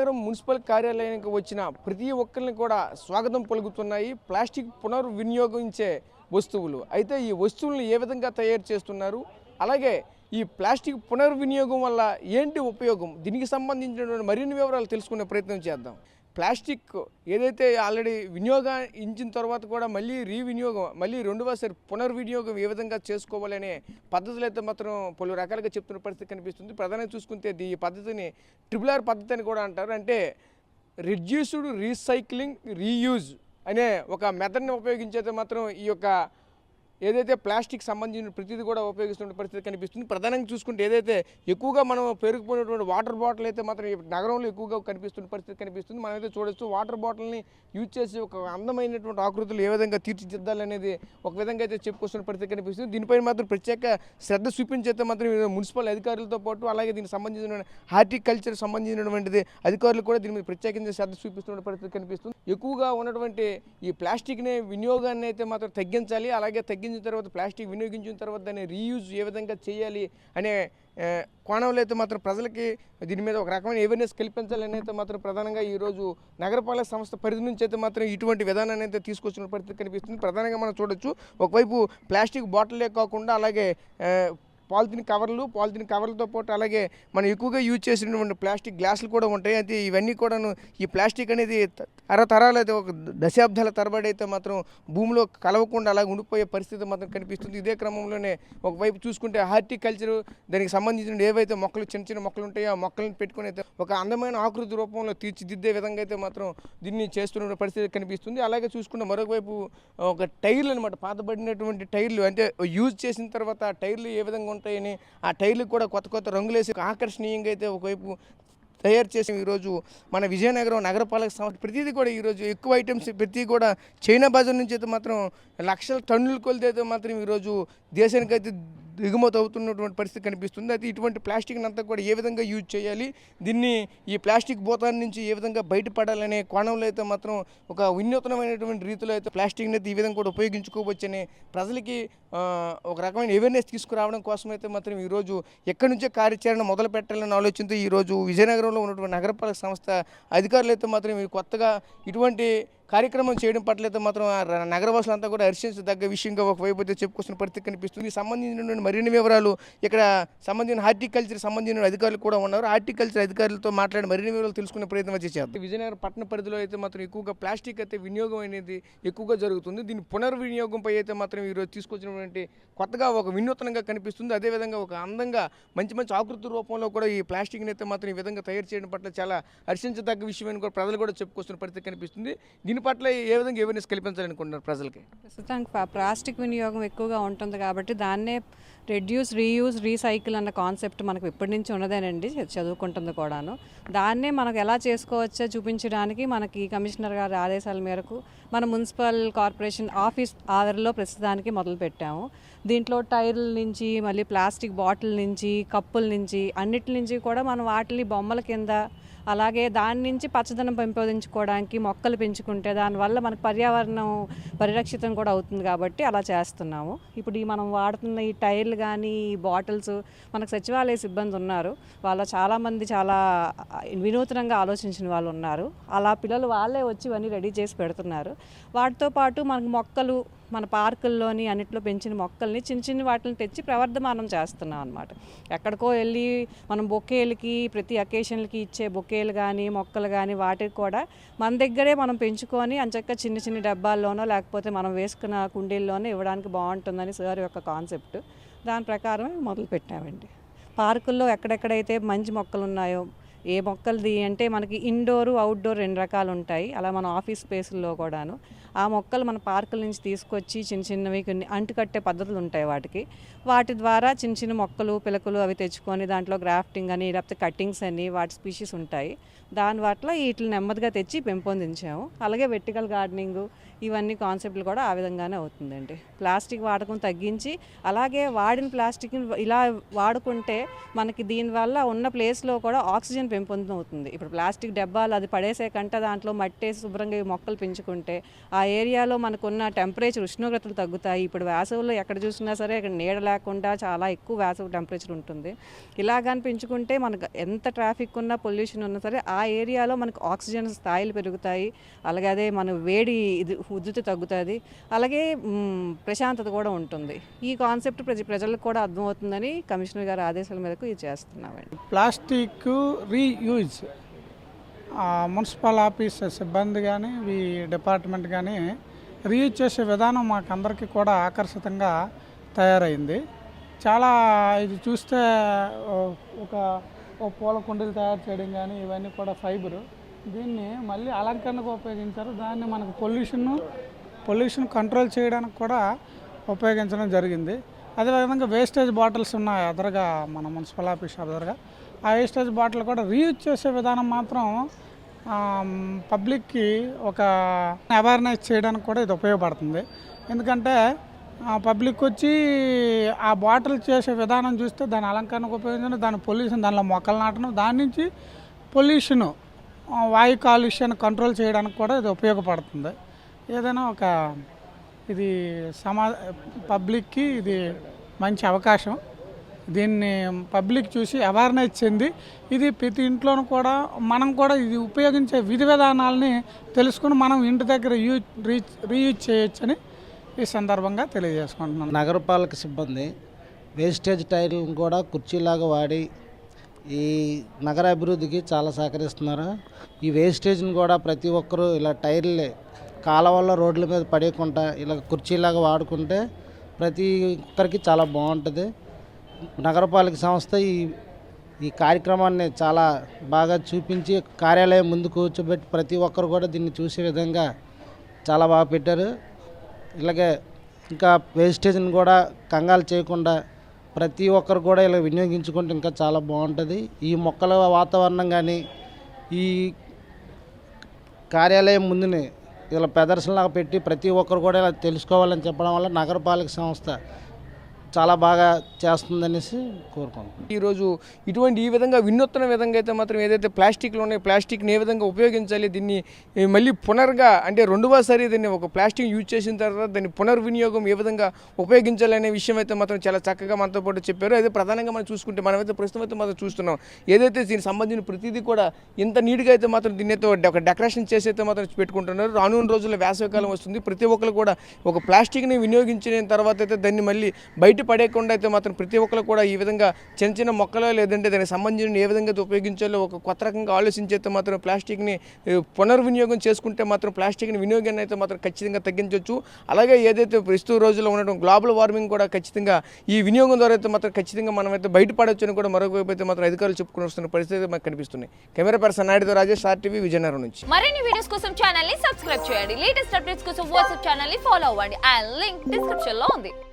Vizianagaram municipal కార్యాలయానికి వచ్చిన ప్రతి ఒక్కరిని కూడా స్వాగతం పలుకుతున్నాయి ప్లాస్టిక్ పునర్వినియోగించే వస్తువులు. అయితే ఈ వస్తువులను ఏ విధంగా తయారు చేస్తున్నారు, అలాగే ఈ ప్లాస్టిక్ పునర్వినియోగం వల్ల ఏంటి ఉపయోగం, దీనికి సంబంధించినటువంటి మరిన్ని వివరాలు తెలుసుకునే ప్రయత్నం చేద్దాం. ప్లాస్టిక్ ఏదైతే ఆల్రెడీ వినియోగించిన తర్వాత కూడా మళ్ళీ రీవినియోగం, మళ్ళీ రెండవసారి పునర్వినియోగం ఏ విధంగా చేసుకోవాలనే పద్ధతులు అయితే మాత్రం పలు రకాలుగా చెప్తున్న పరిస్థితి కనిపిస్తుంది. ప్రధానంగా చూసుకుంటే ఈ పద్ధతిని RRR పద్ధతి అని కూడా అంటారు. అంటే రిడ్యూస్డ్ రీసైక్లింగ్ రీయూజ్ అనే ఒక మెథడ్ని ఉపయోగించి అయితే మాత్రం ఈ యొక్క ఏదైతే ప్లాస్టిక్ సంబంధించిన ప్రతిదీ కూడా ఉపయోగిస్తున్న పరిస్థితి కనిపిస్తుంది. ప్రధానంగా చూసుకుంటే ఏదైతే ఎక్కువగా మనం పేరుకుపోయినటువంటి వాటర్ బాటిల్ అయితే మాత్రం ఈ నగరంలో ఎక్కువగా కనిపిస్తున్న పరిస్థితి కనిపిస్తుంది. మనమైతే చూడొచ్చు వాటర్ బాటిల్ని యూజ్ చేసి ఒక అందమైనటువంటి ఆకృతులు ఏ విధంగా తీర్చిదిద్దాలనేది ఒక విధంగా అయితే చెప్పుకొస్తున్న పరిస్థితి కనిపిస్తుంది. దీనిపైన మాత్రం ప్రత్యేక శ్రద్ధ చూపించైతే మాత్రం మున్సిపల్ అధికారులతో పాటు అలాగే దీనికి సంబంధించిన హార్టికల్చర్ సంబంధించినటువంటిది అధికారులు కూడా దీని మీద ప్రత్యేకంగా శ్రద్ధ చూపిస్తున్న పరిస్థితి కనిపిస్తుంది. ఎక్కువగా ఉన్నటువంటి ఈ ప్లాస్టిక్ని వినియోగాన్ని అయితే మాత్రం తగ్గించాలి. అలాగే తగ్గించిన తర్వాత ప్లాస్టిక్ వినియోగించిన తర్వాత దాన్ని రీయూజ్ ఏ విధంగా చేయాలి అనే కోణంలో అయితే మాత్రం ప్రజలకి దీని మీద ఒక రకమైన అవేర్నెస్ కల్పించాలని అయితే మాత్రం ప్రధానంగా ఈరోజు నగరపాలక సంస్థ పరిధి నుంచి అయితే మాత్రం ఇటువంటి విధానాన్ని అయితే తీసుకొచ్చిన పరిస్థితి కనిపిస్తుంది. ప్రధానంగా మనం చూడొచ్చు, ఒకవైపు ప్లాస్టిక్ బాటిల్లే కాకుండా అలాగే పాలిథిన్ కవర్లతో పాటు అలాగే మనం ఎక్కువగా యూజ్ చేసినటువంటి ప్లాస్టిక్ గ్లాసులు కూడా ఉంటాయి. అయితే ఇవన్నీ కూడాను ఈ ప్లాస్టిక్ అనేది తరతరాలు అయితే ఒక దశాబ్దాల తరబడి అయితే మాత్రం భూమిలో కలవకుండా అలాగే ఉండిపోయే పరిస్థితి మాత్రం కనిపిస్తుంది. ఇదే క్రమంలోనే ఒకవైపు చూసుకుంటే హార్టికల్చర్ దానికి సంబంధించిన ఏవైతే మొక్కలు చిన్న చిన్న మొక్కలు ఉంటాయో ఆ మొక్కలను పెట్టుకుని అయితే ఒక అందమైన ఆకృతి రూపంలో తీర్చిదిద్దే విధంగా అయితే మాత్రం దీన్ని చేస్తున్న పరిస్థితి కనిపిస్తుంది. అలాగే చూసుకుంటే మరొక వైపు ఒక టైర్లు అనమాట, పాతబడినటువంటి టైర్లు, అంటే యూజ్ చేసిన తర్వాత ఆ టైర్లు ఏ విధంగా ఉంటాయని ఆ టైర్లకు కూడా కొత్త రంగులేసి ఆకర్షణీయంగా అయితే ఒకవైపు తయారు చేసి ఈరోజు మన విజయనగరం నగరపాలక సంస్థ ప్రతిదీ కూడా ఈరోజు ఎక్కువ ఐటమ్స్ ప్రతి కూడా చైనా బజార్ నుంచి అయితే మాత్రం లక్షల టన్నుల కొలితే అయితే మాత్రం ఈరోజు దేశానికైతే దిగుమతి అవుతున్నటువంటి పరిస్థితి కనిపిస్తుంది. అయితే ఇటువంటి ప్లాస్టిక్ని అంతా కూడా ఏ విధంగా యూజ్ చేయాలి, దీన్ని ఈ ప్లాస్టిక్ భూతాన్ని నుంచి ఏ విధంగా బయటపడాలనే కోణంలో అయితే మాత్రం ఒక వినూత్నమైనటువంటి రీతిలో అయితే ప్లాస్టిక్ని అయితే ఈ విధంగా కూడా ఉపయోగించుకోవచ్చని ప్రజలకి ఒక రకమైన అవేర్నెస్ తీసుకురావడం కోసం అయితే మాత్రం ఈరోజు ఎక్కడి నుంచే కార్యాచరణ మొదలు పెట్టాలనే ఆలోచనతో ఈరోజు విజయనగరంలో ఉన్నటువంటి నగరపాలక సంస్థ అధికారులు అయితే మాత్రం కొత్తగా ఇటువంటి కార్యక్రమం చేయడం పట్ల అయితే మాత్రం నగరవాసులంతా కూడా హర్షించదగ్గ విషయంగా ఒకవైపు అయితే చెప్పుకొస్తున్న పరిస్థితి కనిపిస్తుంది. సంబంధించినటువంటి మరిన్ని వివరాలు ఇక్కడ సంబంధించిన హార్టికల్చర్ సంబంధించిన అధికారులు కూడా ఉన్నారు. హార్టికల్చర్ అధికారులతో మాట్లాడి మరిన్ని వివరాలు తెలుసుకునే ప్రయత్నం చేద్దాం. విజయనగరం పట్టణ పరిధిలో అయితే మాత్రం ఎక్కువగా ప్లాస్టిక్ అయితే వినియోగం అనేది ఎక్కువగా జరుగుతుంది. దీని పునర్వినియోగంపై అయితే మాత్రం ఈరోజు తీసుకొచ్చినటువంటి కొత్తగా ఒక వినూత్నంగా కనిపిస్తుంది. అదేవిధంగా ఒక అందంగా మంచి ఆకృతి రూపంలో కూడా ఈ ప్లాస్టిక్ని అయితే మాత్రం ఈ విధంగా తయారు చేయడం పట్ల చాలా హర్షించదగ్గ విషయం అని కూడా ప్రజలు కూడా చెప్పుకొస్తున్న పరిస్థితి కనిపిస్తుంది. దీని పట్ల ఏ విధంగా అవేర్నెస్ కల్పించాలనుకుంటున్నారు ప్రజలకి? ప్రస్తుతానికి ప్లాస్టిక్ వినియోగం ఎక్కువగా ఉంటుంది కాబట్టి దాన్నే రెడ్యూస్ రీయూజ్ రీసైకిల్ అన్న కాన్సెప్ట్ మనకు ఇప్పటి నుంచి ఉన్నదేనండి, చదువుకుంటుంది కూడాను. దాన్నే మనకు ఎలా చేసుకోవచ్చో చూపించడానికి మనకి కమిషనర్ గారి ఆదేశాల మేరకు మన మున్సిపల్ కార్పొరేషన్ ఆఫీస్ ఆధారంలో ప్రస్తుతానికి మొదలు పెట్టాము. దీంట్లో టైర్ల నుంచి మళ్ళీ ప్లాస్టిక్ బాటిల్ నుంచి కప్పుల నుంచి అన్నిటి నుంచి కూడా మనం వాటిని బొమ్మల కింద అలాగే దాని నుంచి పచ్చదనం పెంపొందించుకోవడానికి మొక్కలు పెంచుకుంటే దానివల్ల మనకు పర్యావరణం పరిరక్షితం కూడా అవుతుంది కాబట్టి అలా చేస్తున్నాము. ఇప్పుడు మనం వాడుతున్న ఈ టైర్లు కానీ ఈ బాటిల్స్ మనకు సచివాలయ సిబ్బంది ఉన్నారు, వాళ్ళ చాలామంది చాలా వినూత్నంగా ఆలోచించిన వాళ్ళు ఉన్నారు. అలా పిల్లలు వాళ్ళే వచ్చి ఇవన్నీ రెడీ చేసి పెడుతున్నారు. వాటితో పాటు మనకు మొక్కలు మన పార్కుల్లోని అన్నిట్లో పెంచిన మొక్కల్ని చిన్న వాటిని తెచ్చి ప్రవర్ధమానం చేస్తున్నాం అన్నమాట. ఎక్కడికో వెళ్ళి మనం బొకేలకి ప్రతి అకేషన్లకి ఇచ్చే బొకేలు కానీ మొక్కలు కానీ వాటికి కూడా మన దగ్గరే మనం పెంచుకొని అంచక్క చిన్న డబ్బాల్లోనో లేకపోతే మనం వేసుకున్న కుండీల్లోనో ఇవ్వడానికి బాగుంటుందని సార్ యొక్క కాన్సెప్ట్. దాని ప్రకారం మొదలు పెట్టామండి. పార్కుల్లో ఎక్కడెక్కడైతే మంచి మొక్కలు ఉన్నాయో, ఏ మొక్కలది అంటే మనకి ఇండోరు అవుట్డోర్ 2 రకాలు ఉంటాయి. అలా మన ఆఫీస్ స్పేస్లో కూడాను ఆ మొక్కలు మన పార్కుల నుంచి తీసుకొచ్చి చిన్నవి కొన్ని అంటుకట్టే పద్ధతులు ఉంటాయి వాటి ద్వారా చిన్న మొక్కలు పిలకలు అవి తెచ్చుకొని దాంట్లో గ్రాఫ్టింగ్ అని లేకపోతే కట్టింగ్స్ అని వాటి స్పీషీస్ ఉంటాయి. దాని వాటిలో వీటిని నెమ్మదిగా తెచ్చి పెంపొందించాము. అలాగే వెర్టికల్ గార్డెనింగ్ ఇవన్నీ కాన్సెప్ట్లు కూడా ఆ విధంగానే అవుతుందండి. ప్లాస్టిక్ వాడకం తగ్గించి అలాగే వాడిన ప్లాస్టిక్ని ఇలా వాడుకుంటే మనకి దీనివల్ల ఉన్న ప్లేస్లో కూడా ఆక్సిజన్ పెంపొందం అవుతుంది. ఇప్పుడు ప్లాస్టిక్ డబ్బాలు అది పడేసే కంటే దాంట్లో మట్టేసి శుభ్రంగా ఈ మొక్కలు పెంచుకుంటే ఆ ఏరియాలో మనకున్న టెంపరేచర్ ఉష్ణోగ్రతలు తగ్గుతాయి. ఇప్పుడు వేసవిలో ఎక్కడ చూసినా సరే ఇక్కడ నీడ లేకుండా చాలా ఎక్కువ వేసవి టెంపరేచర్ ఉంటుంది. ఇలాగని పెంచుకుంటే మనకు ఎంత ట్రాఫిక్ ఉన్నా పొల్యూషన్ ఉన్నా సరే ఆ ఏరియాలో మనకు ఆక్సిజన్ స్థాయిలు పెరుగుతాయి. అలాగే అదే మన వేడి ఉధృతి తగ్గుతుంది. అలాగే ప్రశాంతత కూడా ఉంటుంది. ఈ కాన్సెప్ట్ ప్రజలకు కూడా అర్థమవుతుందని కమిషనర్ గారి ఆదేశాల మేరకు ఇది చేస్తున్నామండి. ప్లాస్టిక్ రీయూజ్ మున్సిపల్ ఆఫీస్ సిబ్బంది కానీ ఈ డిపార్ట్మెంట్ కానీ రీయూజ్ చేసే విధానం మాకు అందరికీ కూడా ఆకర్షితంగా తయారైంది. చాలా ఇది చూస్తే ఒక పూల కుండీలు తయారు చేయడం కానీ ఇవన్నీ కూడా ఫైబరు, దీన్ని మళ్ళీ అలంకరణకు ఉపయోగించారు. దాన్ని మనకు పొల్యూషన్ కంట్రోల్ చేయడానికి కూడా ఉపయోగించడం జరిగింది. అదేవిధంగా వేస్టేజ్ బాటిల్స్ ఉన్నాయి ఎదురుగా మన మున్సిపల్ ఆఫీస్ ఎదురుగా. ఆ వేస్టేజ్ బాటిల్ కూడా రీయూజ్ చేసే విధానం మాత్రం పబ్లిక్కి ఒక అవేర్నెస్ చేయడానికి కూడా ఇది ఉపయోగపడుతుంది. ఎందుకంటే పబ్లిక్ వచ్చి ఆ బాటిల్ చేసే విధానం చూస్తే దాని అలంకరణకు ఉపయోగించడం, దాని పొల్యూషన్, దానిలో మొక్కలు నాటడం, దాని నుంచి పొల్యూషను వాయు కాలుష్యాన్ని కంట్రోల్ చేయడానికి కూడా ఇది ఉపయోగపడుతుంది. ఏదైనా ఒక ఇది పబ్లిక్కి ఇది మంచి అవకాశం. దీన్ని పబ్లిక్ చూసి అవేర్నెస్ చెంది ఇది ప్రతి ఇంట్లోనూ కూడా మనం కూడా ఇది ఉపయోగించే విధి విధానాలని తెలుసుకుని మనం ఇంటి దగ్గర రీయూజ్ చేయొచ్చని ఈ సందర్భంగా తెలియజేసుకుంటున్నాను. నగరపాలక సిబ్బంది వేస్టేజ్ టైర్లను కూడా కుర్చీలాగా వాడి ఈ నగర అభివృద్ధికి చాలా సహకరిస్తున్నారు. ఈ వేస్టేజ్ని కూడా ప్రతి ఒక్కరూ ఇలా టైర్లే కాలవల్ల రోడ్ల మీద పడేయకుండా ఇలా కుర్చీలాగా వాడుకుంటే ప్రతి ఒక్కరికి చాలా బాగుంటుంది. నగరపాలక సంస్థ ఈ కార్యక్రమాన్ని చాలా బాగా చూపించి కార్యాలయం ముందు కూర్చోబెట్టి ప్రతి ఒక్కరు కూడా దీన్ని చూసే విధంగా చాలా బాగా పెట్టారు. ఇలాగే ఇంకా వేస్టేజ్ని కూడా కంగాలు చేయకుండా ప్రతి ఒక్కరు కూడా ఇలా వినియోగించుకుంటే ఇంకా చాలా బాగుంటుంది. ఈ మొక్కల వాతావరణం కానీ ఈ కార్యాలయం ముందుని ఇలా ప్రదర్శనలాగా పెట్టి ప్రతి ఒక్కరు కూడా ఇలా తెలుసుకోవాలని చెప్పడం వల్ల నగరపాలక సంస్థ చాలా బాగా చేస్తుందనేసి కోరుకుంటున్నాను. ఈరోజు ఈ విధంగా వినూత్న విధంగా అయితే మాత్రం ఏదైతే ప్లాస్టిక్లో ఉన్నాయో ప్లాస్టిక్ని ఏ విధంగా ఉపయోగించాలి, దీన్ని మళ్ళీ పునర్గా అంటే రెండవసారి దీన్ని ఒక ప్లాస్టిక్ యూజ్ చేసిన తర్వాత దాన్ని పునర్వినియోగం ఏ విధంగా ఉపయోగించాలి అనే విషయం అయితే మాత్రం చాలా చక్కగా మనతో పాటు చెప్పారు. అయితే ప్రధానంగా మనం చూసుకుంటే మనమైతే ప్రస్తుతం అయితే మాత్రం చూస్తున్నాం ఏదైతే దీనికి సంబంధించిన ప్రతిదీ కూడా ఇంత నీట్గా అయితే మాత్రం దీన్ని అయితే ఒక డెకరేషన్ చేసి అయితే మాత్రం పెట్టుకుంటున్నారు. రానున్న రోజుల్లో వేసవికాలం వస్తుంది, ప్రతి ఒక్కరు కూడా ఒక ప్లాస్టిక్ని వినియోగించిన తర్వాత అయితే దాన్ని మళ్ళీ బయట పడేయకుండా అయితే మాత్రం ప్రతి ఒక్కరు కూడా ఈ విధంగా చిన్న చిన్న మొక్కలు లేదంటే దానికి సంబంధించిన ఏ విధంగా ఉపయోగించాలో ఒక కొత్త రకంగా ఆలోచించైతే మాత్రం ప్లాస్టిక్ని పునర్వినియోగం చేసుకుంటే మాత్రం ప్లాస్టిక్ని వినియోగాన్ని అయితే మాత్రం ఖచ్చితంగా తగ్గించవచ్చు. అలాగే ఏదైతే ప్రస్తుత రోజుల్లో ఉండడం గ్లోబల్ వార్మింగ్ కూడా ఖచ్చితంగా ఈ వినియోగం ద్వారా అయితే మాత్రం ఖచ్చితంగా మనమైతే బయటపడవచ్చు అని కూడా మరొకవైపు అయితే మాత్రం అధికారులు చెప్పుకుని వస్తున్న పరిస్థితి మనకు కనిపిస్తున్నాయి. కెమెరా పర్సన్ నాయుడుతో రాజేష్, RTV, విజయనగరం నుంచి. మరిన్ని వీడియోస్ కోసం ఛానల్ ని సబ్స్క్రైబ్ చేయండి. లేటెస్ట్ అప్డేట్స్ కోసం వాట్సాప్ ఛానల్ ని ఫాలో అవ్వండి. ఆ లింక్ డిస్క్రిప్షన్ లో ఉంది.